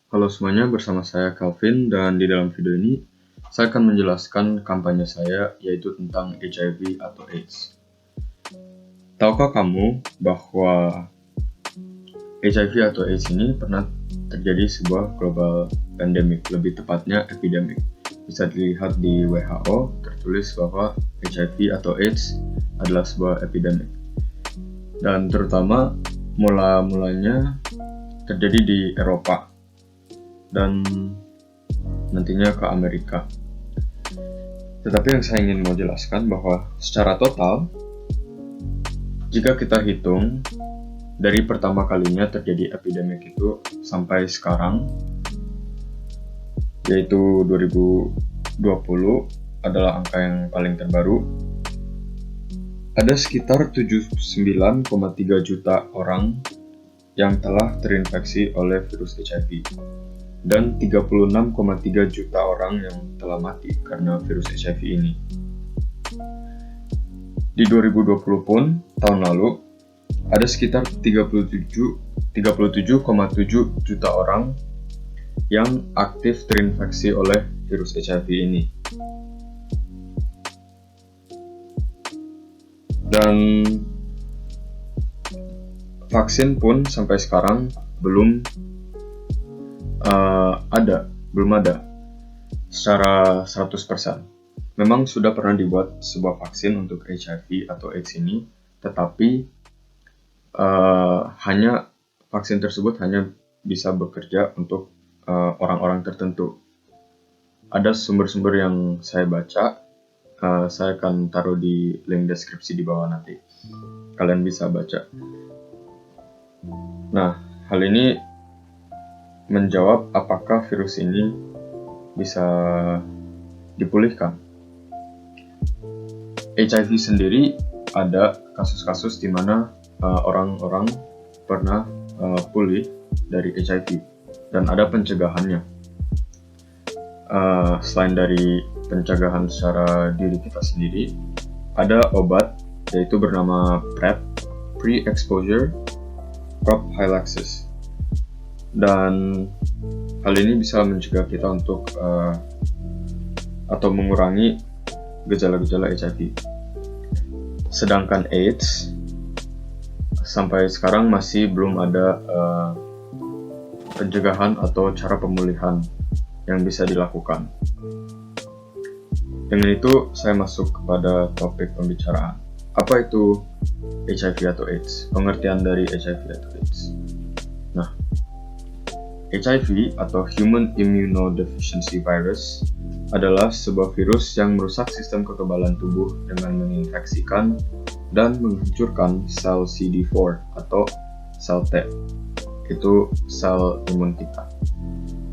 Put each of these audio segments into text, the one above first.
Halo semuanya, bersama saya Calvin, dan di dalam video ini saya akan menjelaskan kampanye saya, yaitu tentang HIV atau AIDS. Tahukah kamu bahwa HIV atau AIDS ini pernah terjadi sebuah global pandemic, lebih tepatnya epidemic. Bisa dilihat di WHO tertulis bahwa HIV atau AIDS adalah sebuah epidemic. Dan terutama mulanya terjadi di Eropa dan nantinya ke Amerika. Tetapi yang saya ingin mau jelaskan bahwa secara total, jika kita hitung dari pertama kalinya terjadi epidemik itu sampai sekarang, yaitu 2020 adalah angka yang paling terbaru, ada sekitar 79,3 juta orang yang telah terinfeksi oleh virus HIV. Dan 36,3 juta orang yang telah mati karena virus HIV ini. Di 2020 pun, tahun lalu, ada sekitar 37,7 juta orang yang aktif terinfeksi oleh virus HIV ini. Dan vaksin pun sampai sekarang belum ada secara 100%. Memang sudah pernah dibuat sebuah vaksin untuk HIV atau AIDS ini, tetapi vaksin tersebut hanya bisa bekerja untuk orang-orang tertentu. Ada sumber-sumber yang saya baca, saya akan taruh di link deskripsi di bawah nanti. Kalian bisa baca. Nah, hal ini menjawab apakah virus ini bisa dipulihkan. HIV sendiri ada kasus-kasus di mana orang-orang pernah pulih dari HIV dan ada pencegahannya. Selain dari pencegahan secara diri kita sendiri, ada obat yaitu bernama PrEP, Pre-Exposure Prophylaxis. Dan hal ini bisa mencegah kita untuk atau mengurangi gejala-gejala HIV. Sedangkan AIDS sampai sekarang masih belum ada pencegahan atau cara pemulihan yang bisa dilakukan. Dengan itu saya masuk kepada topik pembicaraan. Apa itu HIV atau AIDS? Pengertian dari HIV atau AIDS. Nah, HIV atau Human Immunodeficiency Virus adalah sebuah virus yang merusak sistem kekebalan tubuh dengan menginfeksikan dan menghancurkan sel CD4 atau sel T, itu sel imun kita.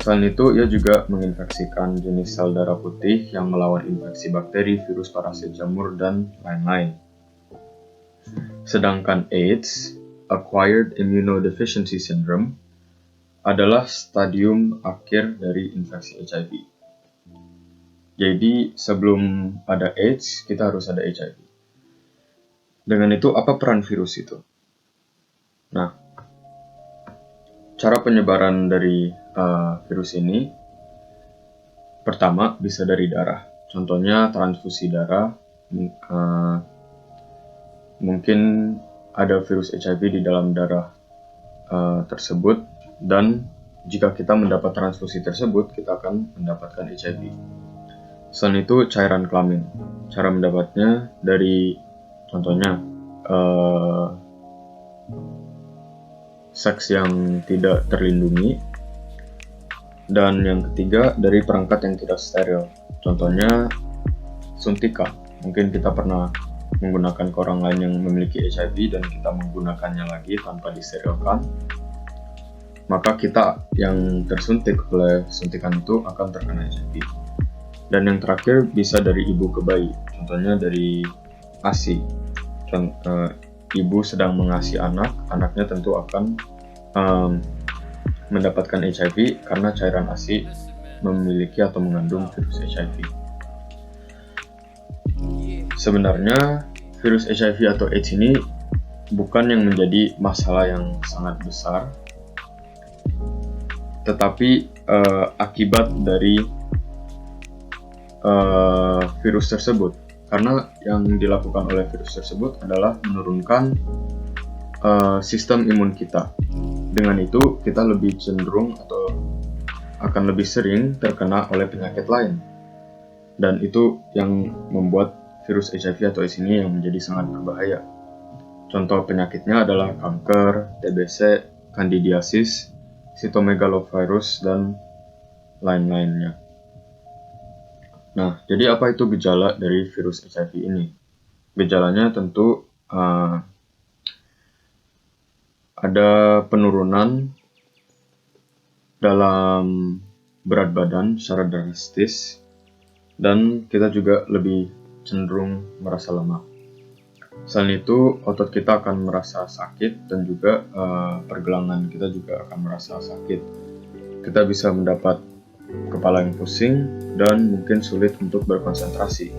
Selain itu, ia juga menginfeksikan jenis sel darah putih yang melawan infeksi bakteri, virus, parasit, jamur, dan lain-lain. Sedangkan AIDS, Acquired Immunodeficiency Syndrome, adalah stadium akhir dari infeksi HIV. Jadi sebelum ada AIDS, kita harus ada HIV. Dengan itu, apa peran virus itu? Nah, cara penyebaran dari virus ini, pertama bisa dari darah. Contohnya transfusi darah, mungkin ada virus HIV di dalam darah tersebut, dan jika kita mendapat transfusi tersebut, kita akan mendapatkan HIV. Selain itu, cairan kelamin. Cara mendapatnya dari, contohnya, seks yang tidak terlindungi. Dan yang ketiga, dari perangkat yang tidak steril. Contohnya, suntikan. Mungkin kita pernah menggunakan ke orang lain yang memiliki HIV dan kita menggunakannya lagi tanpa disterilkan. Maka kita yang tersuntik oleh suntikan itu akan terkena HIV. Dan yang terakhir bisa dari ibu ke bayi, contohnya dari ASI. Ibu sedang mengasihi anak, anaknya tentu akan mendapatkan HIV karena cairan ASI memiliki atau mengandung virus HIV. Sebenarnya virus HIV atau AIDS ini bukan yang menjadi masalah yang sangat besar, tetapi akibat dari virus tersebut. Karena yang dilakukan oleh virus tersebut adalah menurunkan sistem imun kita. Dengan itu kita lebih cenderung atau akan lebih sering terkena oleh penyakit lain. Dan itu yang membuat virus HIV atau AIDS ini yang menjadi sangat berbahaya. Contoh penyakitnya adalah kanker, TBC, kandidiasis, cytomegalovirus, dan lain-lainnya. Nah, jadi apa itu gejala dari virus HIV ini? Gejalanya tentu ada penurunan dalam berat badan secara drastis, dan kita juga lebih cenderung merasa lemah. Selain itu, otot kita akan merasa sakit dan juga pergelangan kita juga akan merasa sakit. Kita bisa mendapat kepala yang pusing dan mungkin sulit untuk berkonsentrasi.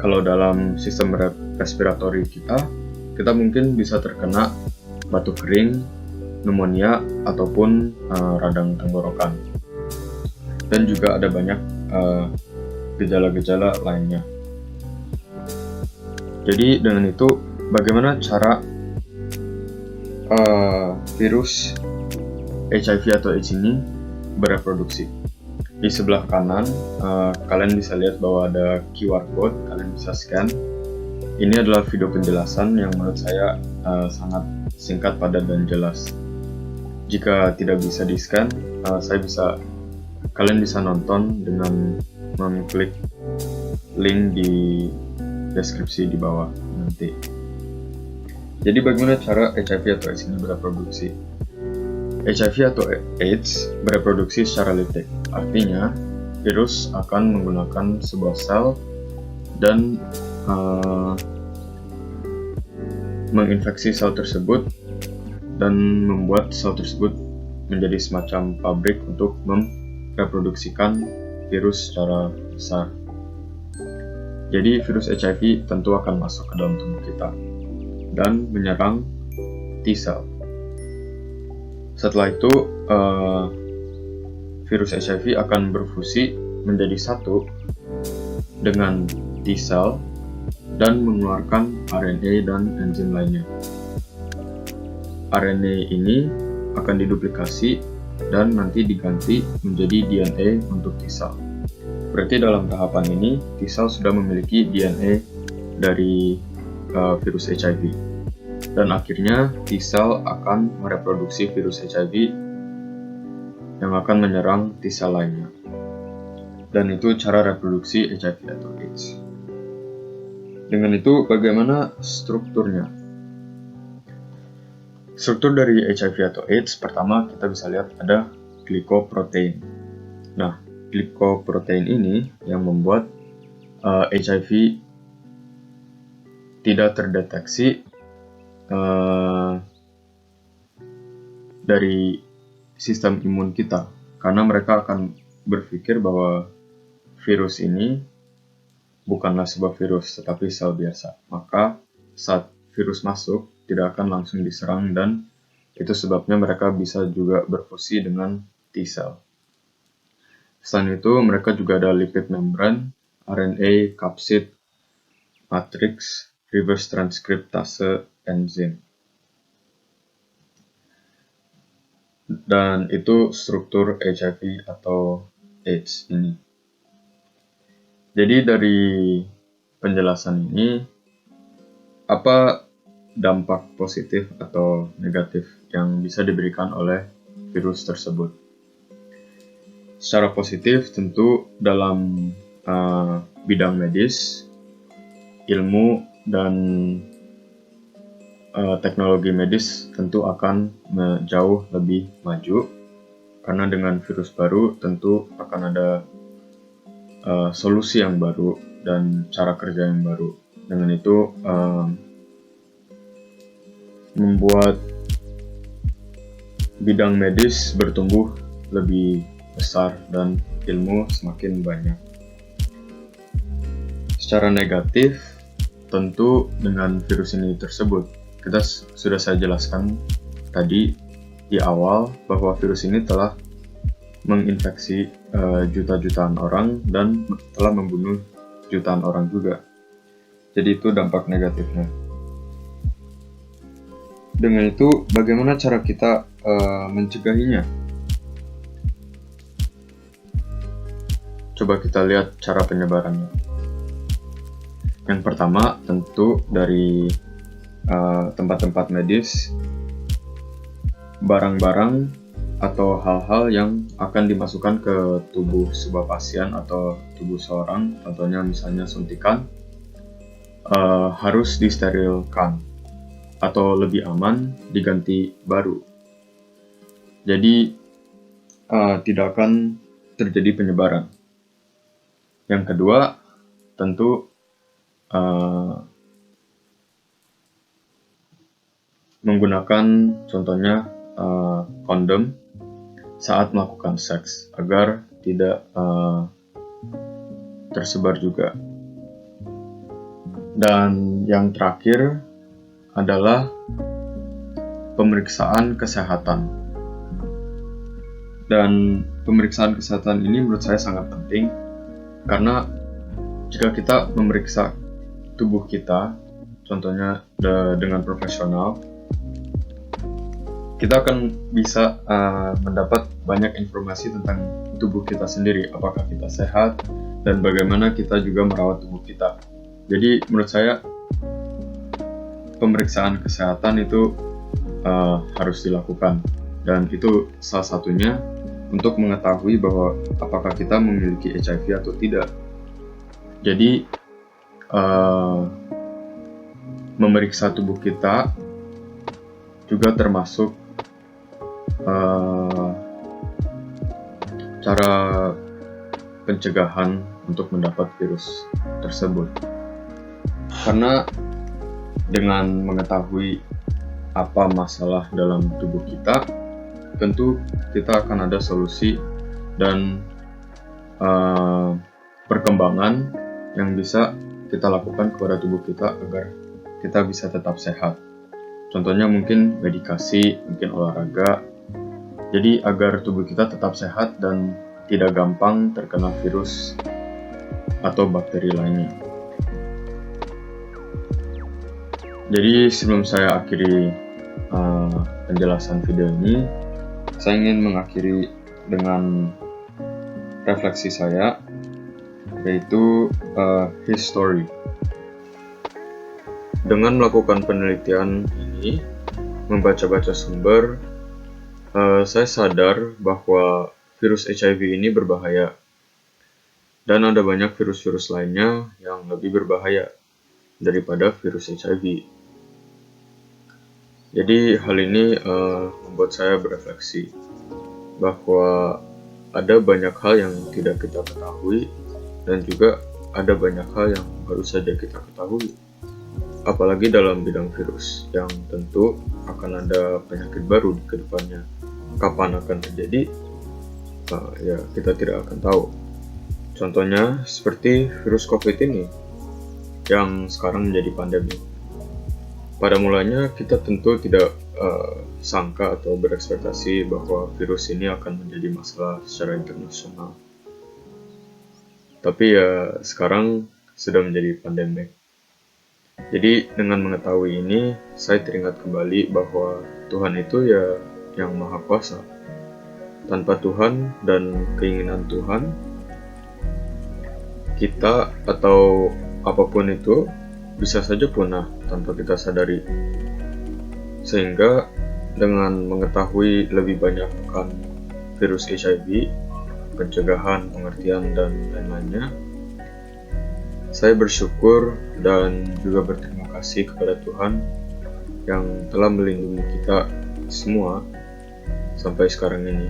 Kalau dalam sistem respiratori kita mungkin bisa terkena batuk kering, pneumonia, ataupun radang tenggorokan. Dan juga ada banyak gejala-gejala lainnya. Jadi dengan itu, bagaimana cara virus HIV atau AIDS ini bereproduksi? Di sebelah kanan, kalian bisa lihat bahwa ada QR code, kalian bisa scan. Ini adalah video penjelasan yang menurut saya sangat singkat, padat, dan jelas. Jika tidak bisa di-scan, kalian bisa nonton dengan mengklik link di deskripsi di bawah nanti. Jadi bagaimana cara HIV atau AIDS ini bereproduksi? HIV atau AIDS bereproduksi secara lipid. Artinya, virus akan menggunakan sebuah sel dan menginfeksi sel tersebut dan membuat sel tersebut menjadi semacam pabrik untuk mereproduksikan virus secara besar. Jadi virus HIV tentu akan masuk ke dalam tubuh kita dan menyerang T-cell. Setelah itu, virus HIV akan berfusi menjadi satu dengan T-cell dan mengeluarkan RNA dan enzim lainnya. RNA ini akan diduplikasi dan nanti diganti menjadi DNA untuk T-cell. Berarti dalam tahapan ini, T-cell sudah memiliki DNA dari virus HIV. Dan akhirnya T-cell akan mereproduksi virus HIV yang akan menyerang T-cell lainnya. Dan itu cara reproduksi HIV atau AIDS. Dengan itu, bagaimana strukturnya? Struktur dari HIV atau AIDS, pertama kita bisa lihat ada glikoprotein. Nah, glikoprotein ini yang membuat HIV tidak terdeteksi dari sistem imun kita, karena mereka akan berpikir bahwa virus ini bukanlah sebuah virus tetapi sel biasa. Maka saat virus masuk tidak akan langsung diserang, dan itu sebabnya mereka bisa juga berfusi dengan T-cell. Selain itu, mereka juga ada lipid membran, RNA, kapsid, matriks, reverse transkriptase, enzim. Dan itu struktur HIV atau AIDS ini. Jadi dari penjelasan ini, apa dampak positif atau negatif yang bisa diberikan oleh virus tersebut? Secara positif tentu dalam bidang medis, ilmu, dan teknologi medis tentu akan jauh lebih maju, karena dengan virus baru tentu akan ada solusi yang baru dan cara kerja yang baru. Dengan itu membuat bidang medis bertumbuh lebih besar dan ilmu semakin banyak. Secara negatif, tentu dengan virus ini tersebut, kita sudah saya jelaskan tadi di awal bahwa virus ini telah menginfeksi juta-jutaan orang dan telah membunuh jutaan orang juga. Jadi itu dampak negatifnya. Dengan itu, bagaimana cara kita mencegahinya? Coba kita lihat cara penyebarannya. Yang pertama, tentu dari tempat-tempat medis, barang-barang atau hal-hal yang akan dimasukkan ke tubuh sebuah pasien atau tubuh seorang, contohnya misalnya suntikan, harus disterilkan atau lebih aman diganti baru. Jadi tidak akan terjadi penyebaran. Yang kedua, tentu menggunakan contohnya kondom saat melakukan seks agar tidak tersebar juga. Dan yang terakhir adalah pemeriksaan kesehatan. Dan pemeriksaan kesehatan ini menurut saya sangat penting karena jika kita memeriksa tubuh kita, contohnya dengan profesional, kita akan bisa mendapat banyak informasi tentang tubuh kita sendiri, apakah kita sehat, dan bagaimana kita juga merawat tubuh kita. Jadi menurut saya, pemeriksaan kesehatan itu harus dilakukan, dan itu salah satunya untuk mengetahui bahwa apakah kita memiliki HIV atau tidak. Jadi memeriksa tubuh kita juga termasuk cara pencegahan untuk mendapat virus tersebut. Karena dengan mengetahui apa masalah dalam tubuh kita, tentu kita akan ada solusi dan perkembangan yang bisa kita lakukan kepada tubuh kita agar kita bisa tetap sehat. Contohnya mungkin medikasi, mungkin olahraga. Jadi agar tubuh kita tetap sehat dan tidak gampang terkena virus atau bakteri lainnya. Jadi sebelum saya akhiri penjelasan video ini, saya ingin mengakhiri dengan refleksi saya, yaitu history. Dengan melakukan penelitian ini, membaca-baca sumber, saya sadar bahwa virus HIV ini berbahaya. Dan ada banyak virus-virus lainnya yang lebih berbahaya daripada virus HIV. Jadi hal ini membuat saya berefleksi bahwa ada banyak hal yang tidak kita ketahui dan juga ada banyak hal yang baru saja kita ketahui. Apalagi dalam bidang virus yang tentu akan ada penyakit baru di kedepannya. Kapan akan terjadi? Ya kita tidak akan tahu. Contohnya seperti virus COVID ini yang sekarang menjadi pandemi. Pada mulanya kita tentu tidak sangka atau berekspektasi bahwa virus ini akan menjadi masalah secara internasional. Tapi ya sekarang sudah menjadi pandemi. Jadi dengan mengetahui ini, saya teringat kembali bahwa Tuhan itu ya yang Maha Kuasa. Tanpa Tuhan dan keinginan Tuhan, kita atau apapun itu bisa saja punah tanpa kita sadari. Sehingga dengan mengetahui lebih banyak akan virus HIV, pencegahan, pengertian, dan lain-lainnya, saya bersyukur dan juga berterima kasih kepada Tuhan yang telah melindungi kita semua sampai sekarang ini.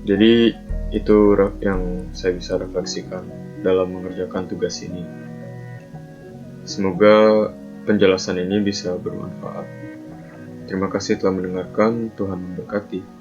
Jadi itu yang saya bisa refleksikan dalam mengerjakan tugas ini. Semoga penjelasan ini bisa bermanfaat. Terima kasih telah mendengarkan. Tuhan memberkati.